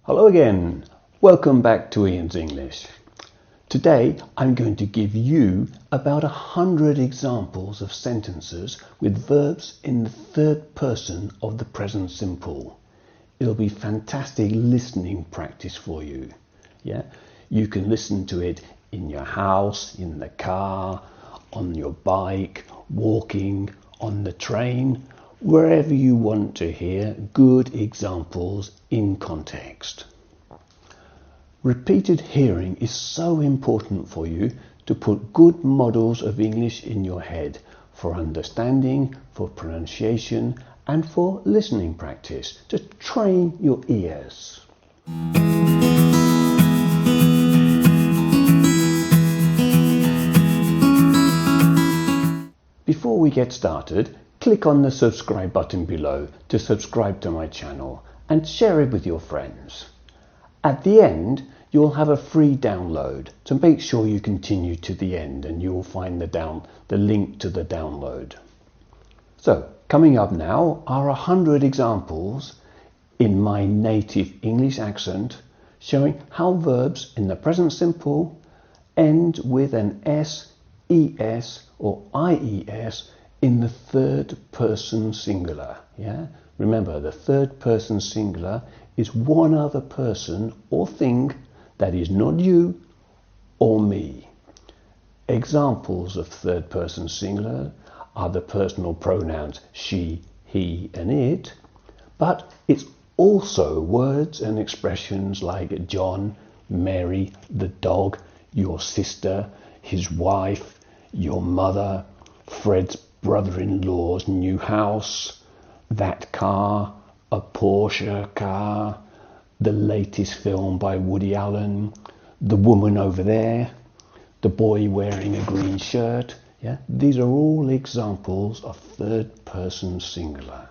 Hello again. Welcome back to Ian's English. Today I'm going to give you about 100 examples of sentences with verbs in the third person of the present simple. It'll be fantastic listening practice for you. Yeah? You can listen to it in your house, in the car, on your bike, walking, on the train, wherever you want to hear good examples in context. Repeated hearing is so important for you to put good models of English in your head for understanding, for pronunciation, and for listening practice to train your ears. Before we get started, click on the subscribe button below to subscribe to my channel and share it with your friends. At the end, you'll have a free download, so make sure you continue to the end and you'll find the link to the download. So, coming up now are 100 examples in my native English accent showing how verbs in the present simple end with an S, ES or IES in the third person singular. Yeah? Remember, the third person singular is one other person or thing that is not you or me. Examples of third person singular are the personal pronouns she, he and it, but it's also words and expressions like John, Mary, the dog, your sister, his wife, your mother, Fred's brother-in-law's new house, that car, a Porsche car, the latest film by Woody Allen, the woman over there, the boy wearing a green shirt. Yeah? These are all examples of third person singular.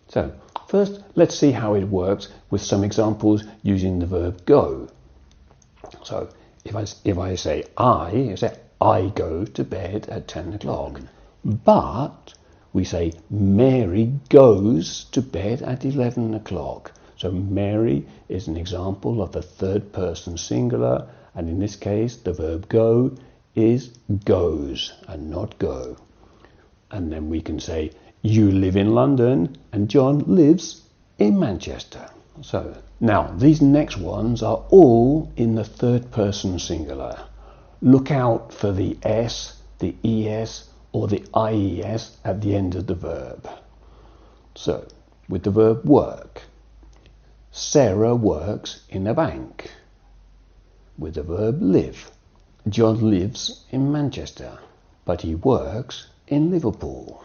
So, first let's see how it works with some examples using the verb go. So, if I say I go to bed at 10 o'clock. But we say Mary goes to bed at 11 o'clock. So Mary is an example of the third person singular, and in this case the verb go is goes and not go. And then we can say you live in London and John lives in Manchester. So now these next ones are all in the third person singular. Look out for the S, the ES or the IES at the end of the verb. So, with the verb work, Sarah works in a bank. With the verb live, John lives in Manchester, but he works in Liverpool.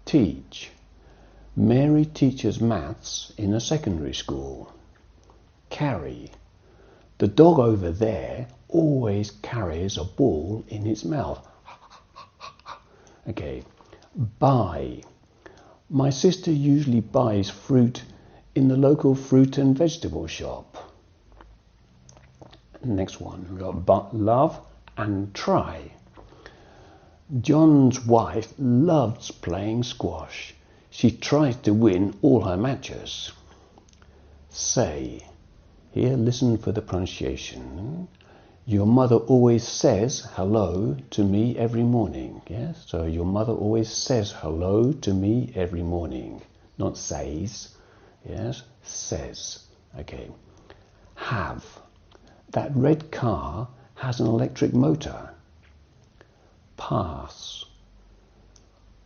Teach, Mary teaches maths in a secondary school. Carry, the dog over there always carries a ball in its mouth. Okay. Buy. My sister usually buys fruit in the local fruit and vegetable shop. Next one, we've got love and try. John's wife loves playing squash. She tries to win all her matches. Say. Here, listen for the pronunciation. Your mother always says hello to me every morning. Yes? So your mother always says hello to me every morning. Not says. Yes? Says. Okay. Have. That red car has an electric motor. Pass.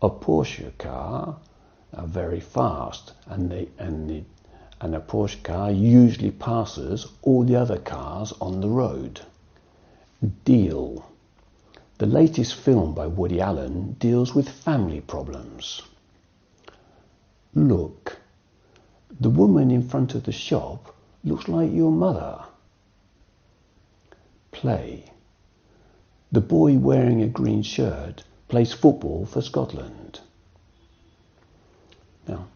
A Porsche car are very fast and a Porsche car usually passes all the other cars on the road. Deal. The latest film by Woody Allen deals with family problems. Look. The woman in front of the shop looks like your mother. Play. The boy wearing a green shirt plays football for Scotland. Now,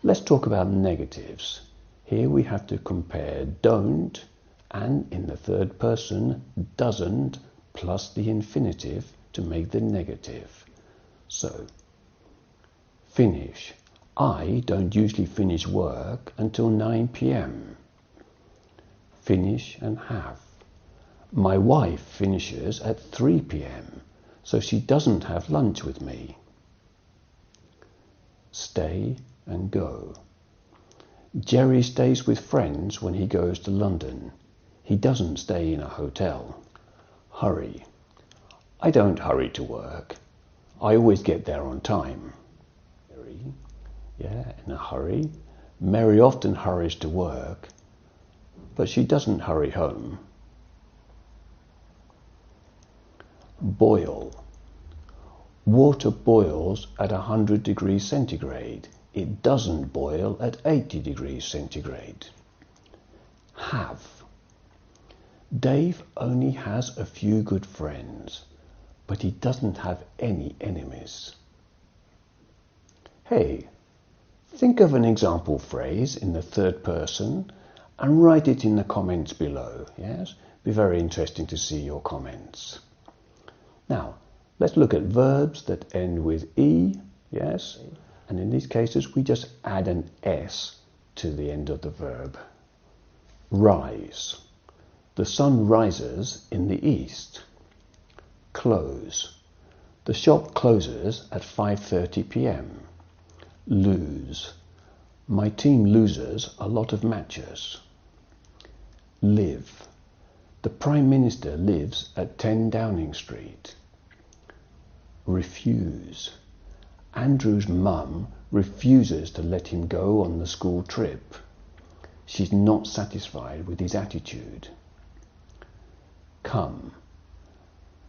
let's talk about negatives. Here we have to compare don't and in the third person doesn't plus the infinitive to make the negative. So, finish. I don't usually finish work until 9 p.m. finish and have. My wife finishes at 3 p.m, so she doesn't have lunch with me. Stay and go. Jerry stays with friends when he goes to London. He doesn't stay in a hotel. Hurry. I don't hurry to work. I always get there on time. Mary, in a hurry. Mary often hurries to work, but she doesn't hurry home. Boil. Water boils at 100 degrees centigrade. It doesn't boil at 80 degrees centigrade. Have. Dave only has a few good friends, but he doesn't have any enemies. Hey, think of an example phrase in the third person and write it in the comments below. Yes, be very interesting to see your comments. Now, let's look at verbs that end with E, yes, and in these cases we just add an S to the end of the verb. Rise. The sun rises in the east. Close. The shop closes at 5:30 p.m. Lose. My team loses a lot of matches. Live. The Prime Minister lives at 10 Downing Street. Refuse. Andrew's mum refuses to let him go on the school trip. She's not satisfied with his attitude. Come.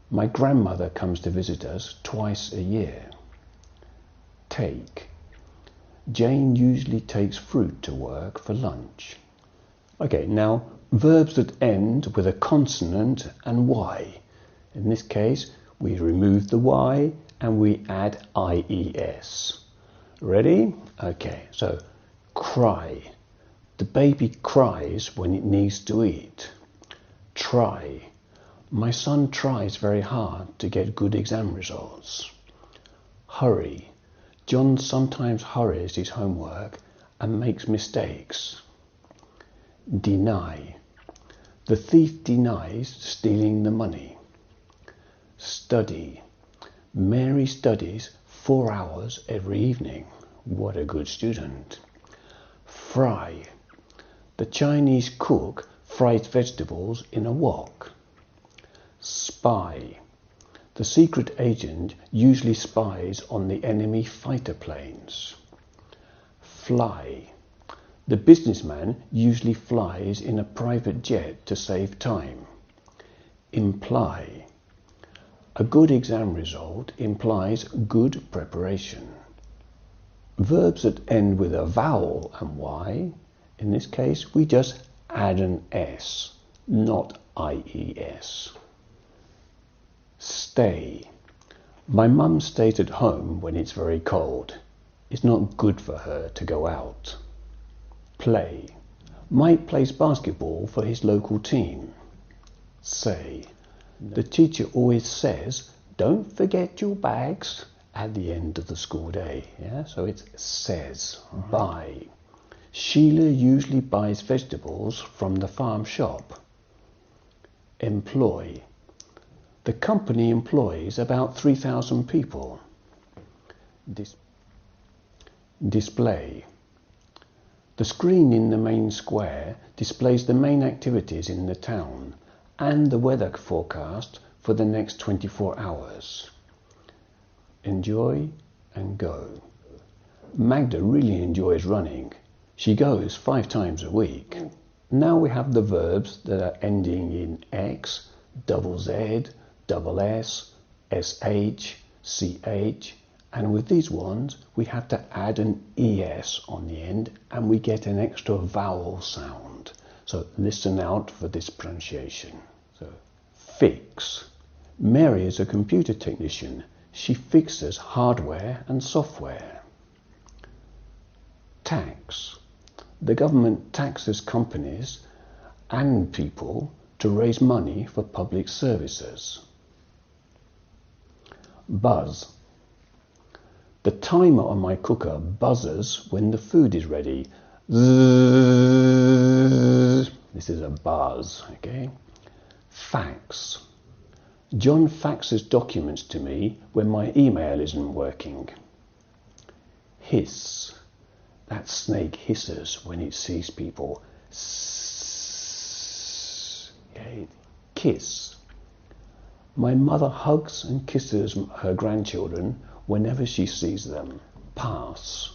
My grandmother comes to visit us twice a year. Take. Jane usually takes fruit to work for lunch. Okay, now verbs that end with a consonant and Y. In this case, we remove the Y and we add IES. Ready? Okay, so cry. The baby cries when it needs to eat. Try. My son tries very hard to get good exam results. Hurry. John sometimes hurries his homework and makes mistakes. Deny. The thief denies stealing the money. Study. Mary studies 4 hours every evening. What a good student. Fry. The Chinese cook fries vegetables in a wok. Spy. The secret agent usually spies on the enemy fighter planes. Fly. The businessman usually flies in a private jet to save time. Imply. A good exam result implies good preparation. Verbs that end with a vowel and Y, in this case we just add an S, not IES. Stay. My mum stays at home when it's very cold. It's not good for her to go out. Play. Mike plays basketball for his local team. Say. The teacher always says, don't forget your bags at the end of the school day. Yeah, so it says. Buy. Sheila usually buys vegetables from the farm shop. Employ. The company employs about 3,000 people. Display. The screen in the main square displays the main activities in the town and the weather forecast for the next 24 hours. Enjoy and go. Magda really enjoys running. She goes 5 times a week. Now we have the verbs that are ending in X, double Z, double S, SH, CH, and with these ones we have to add an ES on the end and we get an extra vowel sound. So listen out for this pronunciation. So, fix. Mary is a computer technician. She fixes hardware and software. Tax. The government taxes companies and people to raise money for public services. Buzz. The timer on my cooker buzzes when the food is ready. Zzz. This is a buzz, okay? Fax. John faxes documents to me when my email isn't working. Hiss. That snake hisses when it sees people. Okay. Kiss. My mother hugs and kisses her grandchildren whenever she sees them. Pass.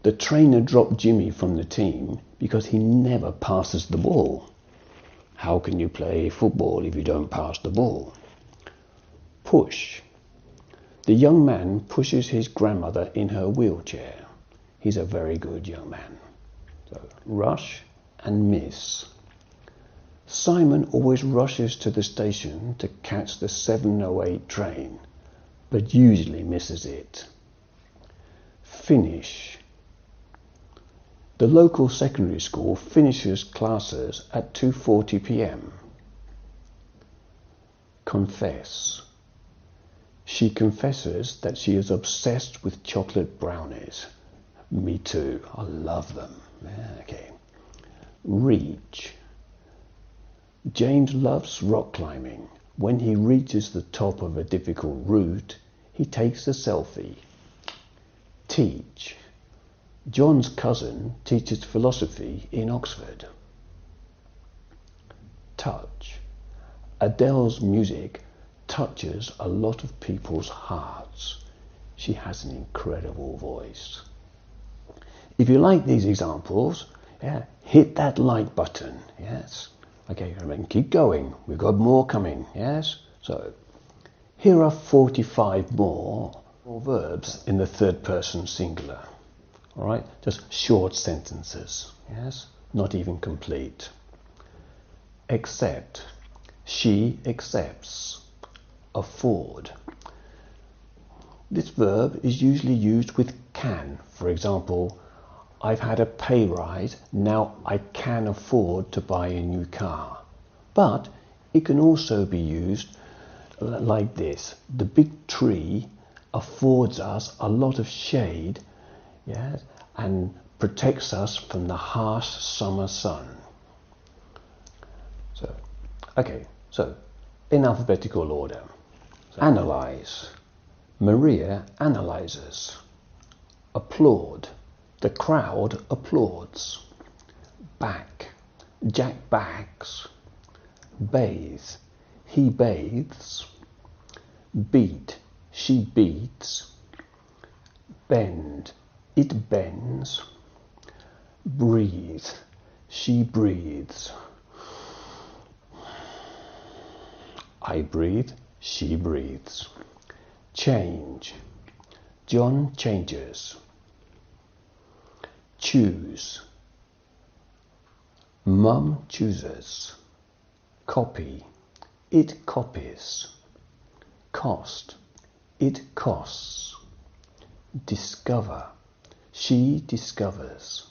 The trainer dropped Jimmy from the team because he never passes the ball. How can you play football if you don't pass the ball? Push. The young man pushes his grandmother in her wheelchair. He's a very good young man. So, rush and miss. Simon always rushes to the station to catch the 7:08 train, but usually misses it. Finish. The local secondary school finishes classes at 2:40 p.m. Confess. She confesses that she is obsessed with chocolate brownies. Me too. I love them. Okay. Reach. James loves rock climbing. When he reaches the top of a difficult route, he takes a selfie. Teach. John's cousin teaches philosophy in Oxford. Touch. Adele's music touches a lot of people's hearts. She has an incredible voice. If you like these examples, hit that like button. Yes. Okay, keep going. We've got more coming. Yes. So here are 45 more verbs in the third person singular. All right, just short sentences. Yes, not even complete. Accept. She accepts. Afford. This verb is usually used with can. For example, I've had a pay rise, now I can afford to buy a new car. But it can also be used like this. The big tree affords us a lot of shade, yes, and protects us from the harsh summer sun. So in alphabetical order. So, analyze. Maria analyzes. Applaud. The crowd applauds. Back. Jack backs. Bathe. He bathes. Beat. She beats. Bend. It bends. Breathe. She breathes. I breathe. She breathes. Change. John changes. Choose. Mum chooses. Copy. It copies. Cost. It costs. Discover. She discovers.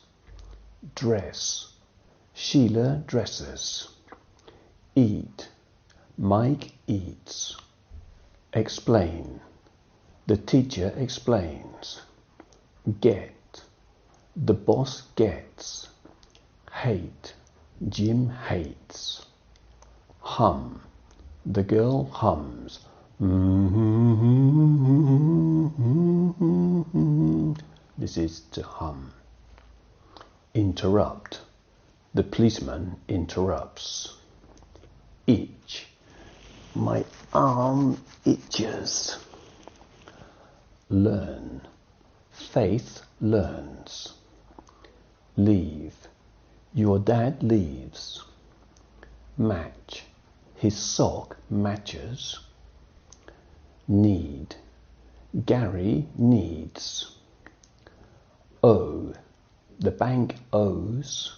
Dress. Sheila dresses. Eat. Mike eats. Explain. The teacher explains. Get. The boss gets. Hate. Jim hates. Hum. The girl hums. This is to hum. Interrupt. The policeman interrupts. Itch. My arm itches. Learn. Faith learns. Leave. Your dad leaves. Match. His sock matches. Need. Gary needs. Owe. The bank owes.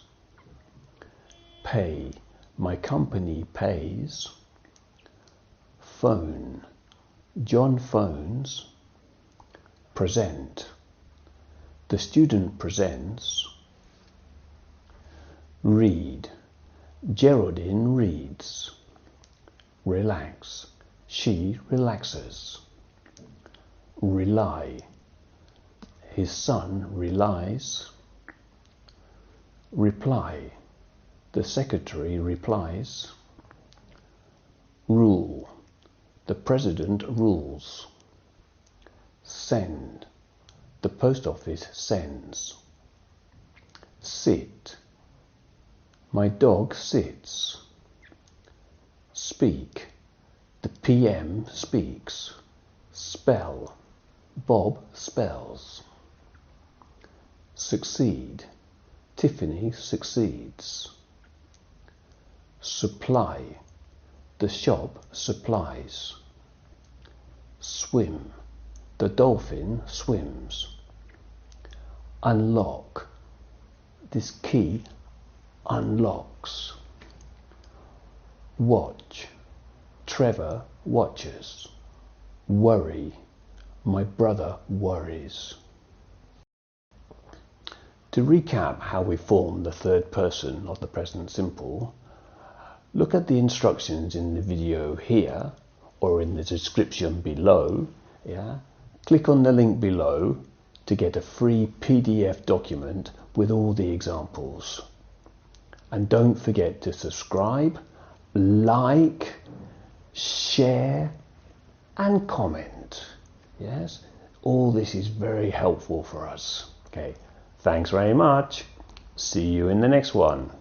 Pay. My company pays. Phone. John phones. Present. The student presents. Read. Geraldine reads. Relax. She relaxes. Rely. His son relies. Reply. The secretary replies. Rule. The president rules. Send. The post office sends. Sit. My dog sits. Speak. The PM speaks. Spell. Bob spells. Succeed. Tiffany succeeds. Supply. The shop supplies. Swim. The dolphin swims. Unlock. This key unlocks. Watch. Trevor watches. Worry. My brother worries. To recap how we form the third person of the present simple, look at the instructions in the video here or in the description below. Click on the link below to get a free PDF document with all the examples. And don't forget to subscribe, like, share and comment. Yes, all this is very helpful for us. Okay, thanks very much. See you in the next one.